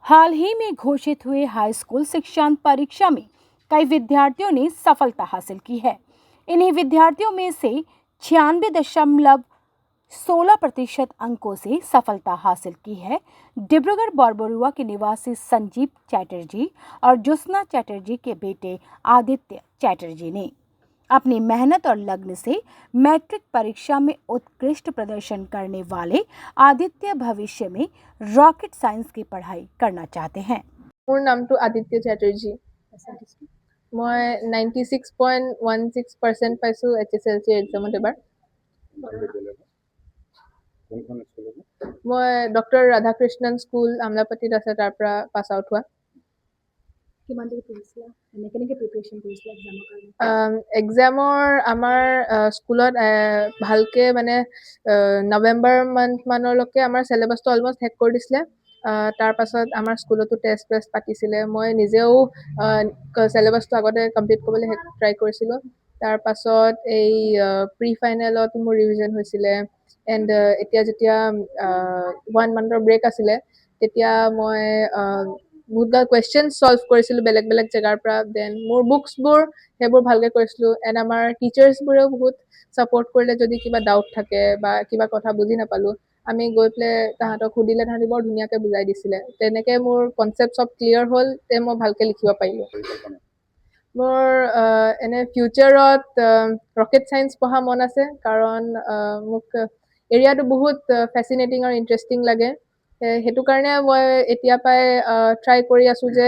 हाल ही में घोषित हुए हाई स्कूल शिक्षांत परीक्षा में कई विद्यार्थियों ने सफलता हासिल की है। इन्हीं विद्यार्थियों में से 96.16% अंकों से सफलता हासिल की है डिब्रूगढ़ बोरबरुआ के निवासी संजीव चैटर्जी और ज्योत्सना चैटर्जी के बेटे आदित्य चैटर्जी ने। अपनी मेहनत और लगन से मैट्रिक परीक्षा में उत्कृष्ट प्रदर्शन करने वाले आदित्य भविष्य में रॉकेट साइंस की पढ़ाई करना चाहते हैं। मोर नाम तो आदित्य चैटर्जी। मैं 96.16% पाइছো HSLC एग्जामत एबार। मैं डॉक्टर राधाकृष्णन स्कूल আমলাপট্টিত আছে তাৰ পৰা পাছ আউট হোৱা। এক্সামৰ আমাৰ স্কুলত ভালকে মানে নৱেম্বৰ মান্থ মানলৈকে আমাৰ সিলেবাসটো অলমোষ্ট শেষ কৰি দিছিলে। তাৰ পাছত আমাৰ স্কুলতো টেষ্ট পাতিছিলে। মই নিজেও সিলেবাসটো আগতে কমপ্লিট কৰিবলৈ ট্ৰাই কৰিছিলোঁ। তাৰ পাছত এই প্ৰি ফাইনেলত মোৰ ৰিভিজন হৈছিলে এণ্ড এতিয়া যেতিয়া 1 মান্থৰ ব্ৰেক আছিলে তেতিয়া মই বহুতগাল কুৱেশ্যনছ সলভ কৰিছিলোঁ বেলেগ বেলেগ জেগাৰ পৰা। দেন মোৰ বুকছবোৰ সেইবোৰ ভালকৈ কৰিছিলোঁ এণ্ড আমাৰ টিচাৰ্ছবোৰেও বহুত ছাপোৰ্ট কৰিলে। যদি কিবা ডাউট থাকে বা কিবা কথা বুজি নাপালোঁ আমি গৈ পেলাই তাহাঁতক সুধিলে তাহাঁতি বৰ ধুনীয়াকৈ বুজাই দিছিলে। তেনেকৈ মোৰ কনচেপ্ট চব ক্লিয়াৰ হ'ল তে মই ভালকৈ লিখিব পাৰিলোঁ। মোৰ এনে ফিউচাৰত ৰকেট চাইন্স পঢ়া মন আছে কাৰণ মোক এৰিয়াটো বহুত ফেচিনেটিং আৰু ইণ্টাৰেষ্টিং লাগে। সেইটো কাৰণে মই এতিয়া পৰাই ট্ৰাই কৰি আছোঁ যে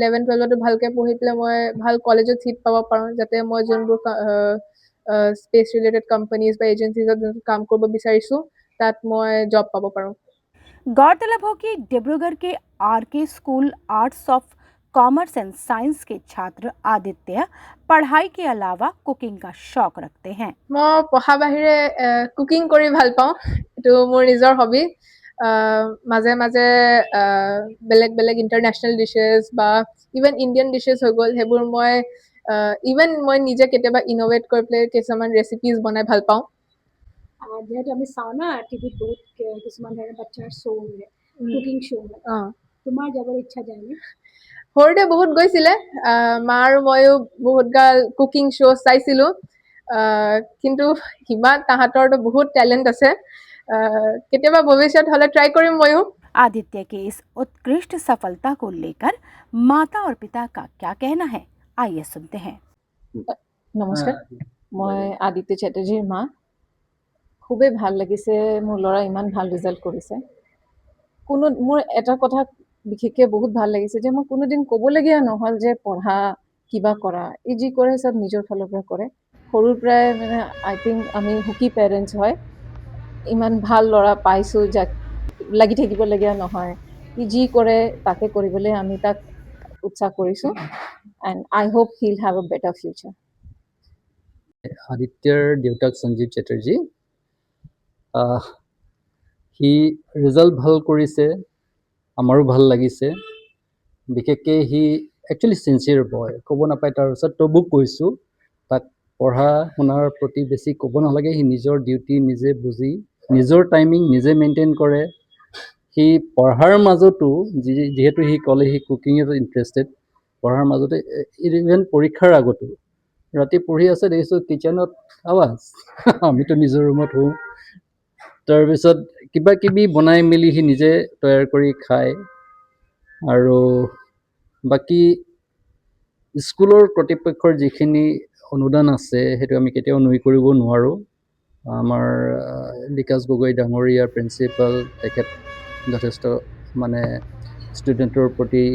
11-12তো ভালকৈ পঢ়ি পেলাই মই ভাল কলেজত চিট পাব পাৰোঁ যাতে মই যোনবোৰ স্পেচ ৰিলেটেড কোম্পানীজ বা এজেঞ্চিজত কাম কৰিব বিচাৰিছোঁ তাত মই জব পাব পাৰোঁ। गौरतलब हो कि डिब्रूगढ़ के RK school arts of commerce and science के छात्र आदित्य पढ़ाई के अलावा कुकिंग का शौक रखते हैं। मैं पढ़ा बाहिरे कुकिंग কৰি ভাল পাওঁ। এইটো মোৰ নিজৰ হবি। মাজে মাজে বেলেগ বেলেগ ইণ্টাৰনেশ্যনেল ডিছেছ বা ইভেন ইণ্ডিয়ান ডিছেছ হৈ গ'ল সেইবোৰ মই ইভেন মই নিজে কেতিয়াবা ইন'ভেট কৰি পেলাই কিছুমান ৰেচিপিজ বনাই ভাল পাওঁ। যেহেতু আমি চাওঁ না টিভিত বহুত কিছুমান ধৰণৰ বাচ্চাৰ শ্ব' হয় কুকিং শ্ব' হয় তোমাৰ যাবৰ ইচ্ছা যায়নে? সৰুতে বহুত গৈছিলে। মা আৰু ময়ো বহুত গাল কুকিং শ্ব' চাইছিলোঁ কিন্তু সিমান তাহাঁতৰতো বহুত টেলেণ্ট আছে। কেতিয়াবা ভৱিষ্যত হ'লে ট্ৰাই কৰিম ময়ো। आदित्य के इस उत्कृष्ट सफलता को लेकर माता और पिता का क्या कहना है, आइए सुनते हैं। নমস্কাৰ, মই আদিত্য চেটাৰ্জীৰ মা। খুবেই ভাল লাগিছে মোৰ ল'ৰা ইমান ভাল ৰিজাল্ট কৰিছে। মোৰ এটা কথা বিশেষকৈ বহুত ভাল লাগিছে যে মই কোনোদিন ক'বলগীয়া নহ'ল যে পঢ়া কিবা কৰা। ই যি কৰে চব নিজৰ ফালৰ পৰা কৰে। সৰুৰ পৰাই মানে আই থিংক আমি সুখী পেৰেণ্টছ হয়। ইমান ভাল ল'ৰা পাইছোঁ যাক লাগি থাকিবলগীয়া নহয়। ই যি কৰে তাকে কৰিবলৈ আমি তাক উৎসাহ কৰিছোঁ and I hope he'll have a better future. আদিত্যৰ দেউতাক সঞ্জীৱ চেটাৰ্জী সি ৰিজাল্ট ভাল কৰিছে, আমাৰো ভাল লাগিছে। বিশেষকৈ সি একচুৱেলি চিনচিয়াৰ বয়, ক'ব নাপায়। তাৰপিছত তবুক কৈছোঁ তাক পঢ়া শুনাৰ প্ৰতি বেছি ক'ব নালাগে। সি নিজৰ ডিউটি নিজে বুজি নিজৰ টাইমিং নিজে মেইনটেইন কৰে। সি পঢ়াৰ মাজতো যিহেতু সি ক'লে সি কুকিঙত ইণ্টাৰেষ্টেড, পঢ়াৰ মাজতে ইভেন পৰীক্ষাৰ আগতো ৰাতি পঢ়ি আছে দেখিছোঁ কিটচেনত আৱাজ আমিতো নিজৰ ৰুমত হওঁ। তাৰপিছত কিবা কিবি বনাই মেলি সি নিজে তৈয়াৰ কৰি খায়। আৰু বাকী স্কুলৰ কৰ্তৃপক্ষৰ যিখিনি অনুদান আছে সেইটো আমি কেতিয়াও নুই কৰিব নোৱাৰোঁ। আমাৰ বিকাশ গগৈ ডাঙৰীয়াৰ প্ৰিন্সিপাল তেখেত যথেষ্ট মানে ষ্টুডেণ্টৰ প্ৰতি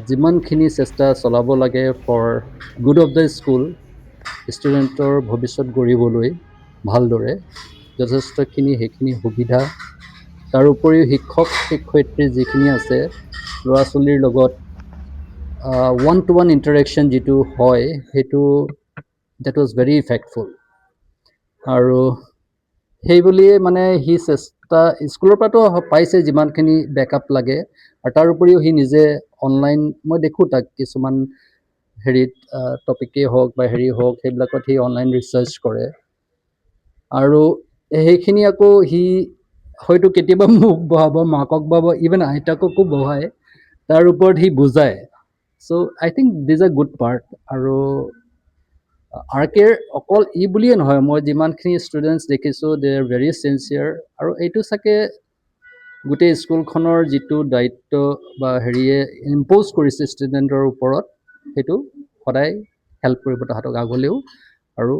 যিমানখিনি চেষ্টা চলাব লাগে for good of the school, ষ্টুডেণ্টৰ ভৱিষ্যত গঢ়িবলৈ ভালদৰে যথেষ্টখিনি সেইখিনি সুবিধা। তাৰ উপৰিও শিক্ষক শিক্ষয়িত্ৰী যিখিনি আছে ল'ৰা ছোৱালীৰ লগত ওৱান টু ওৱান ইণ্টাৰেকশ্যন যিটো হয় সেইটো ডেট ৱাজ ভেৰি ইফেক্টফুল। আৰু সেই বুলিয়ে মানে সি চেষ্টা স্কুলৰ পৰাতো পাইছে যিমানখিনি বেকআপ লাগে। আৰু তাৰ উপৰিও সি নিজে অনলাইন মই দেখোঁ তাক কিছুমান হেৰিত টপিকেই হওক বা হেৰি হওক সেইবিলাকত সি অনলাইন ৰিচাৰ্চ কৰে। আৰু সেইখিনি আকৌ সি হয়তো কেতিয়াবা মোক বহাব, মাকক বহাব, ইভেন আইতাককো বহায়, তাৰ ওপৰত সি বুজায়। So' I think this a good part. আৰু আৰ কেৰ অকল ই বুলিয়ে নহয়, মই যিমানখিনি ষ্টুডেণ্টছ দেখিছোঁ দে আৰ ভেৰি চিনচিয়াৰ। আৰু এইটো চাগে গোটেই স্কুলখনৰ যিটো দায়িত্ব বা হেৰিয়ে ইম্প'জ কৰিছে ষ্টুডেণ্টৰ ওপৰত, সেইটো সদায় হেল্প কৰিব তাহাঁতক আগলৈও। আৰু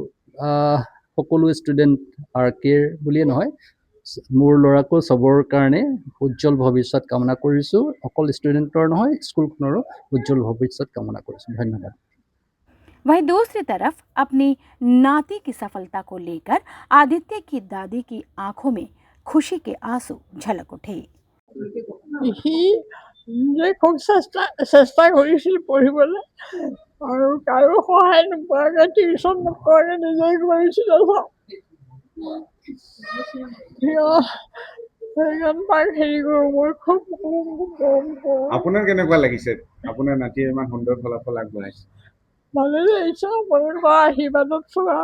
সকলো ষ্টুডেণ্ট আৰ কেৰ বুলিয়ে নহয়, মোৰ ল'ৰাকো চবৰ কাৰণে উজ্জ্বল ভৱিষ্যত কামনা কৰিছোঁ। অকল ষ্টুডেণ্টৰ নহয়, স্কুলখনৰো উজ্জ্বল ভৱিষ্যত কামনা কৰিছোঁ। ধন্যবাদ। वहीं दूसरी तरफ अपनी नाती की सफलता को लेकर आदित्य की दादी की आंखों में खुशी के आंसू झलक उठे। সি নিজে খুব চেষ্টা কৰিছিল পঢ়িবলৈ, আৰু কাৰো সহায় নোপোৱাকৈ, টিউশ্যন নোপোৱাকৈ নিজেই কৰিছিল। সেইকাৰণে তাক হেৰি কৰোঁ, মই খুব মৰম কৰোঁ। আপোনাৰ কেনেকুৱা লাগিছে আপোনাৰ নাতিয়ে ইমান সুন্দৰ ফলাফল আগবঢ়াইছে? ভালেই লাগিছে, আপোনালোকৰ আশীৰ্বাদত চোৱা।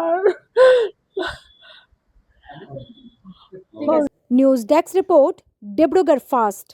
News desk report Dibrugarh fast.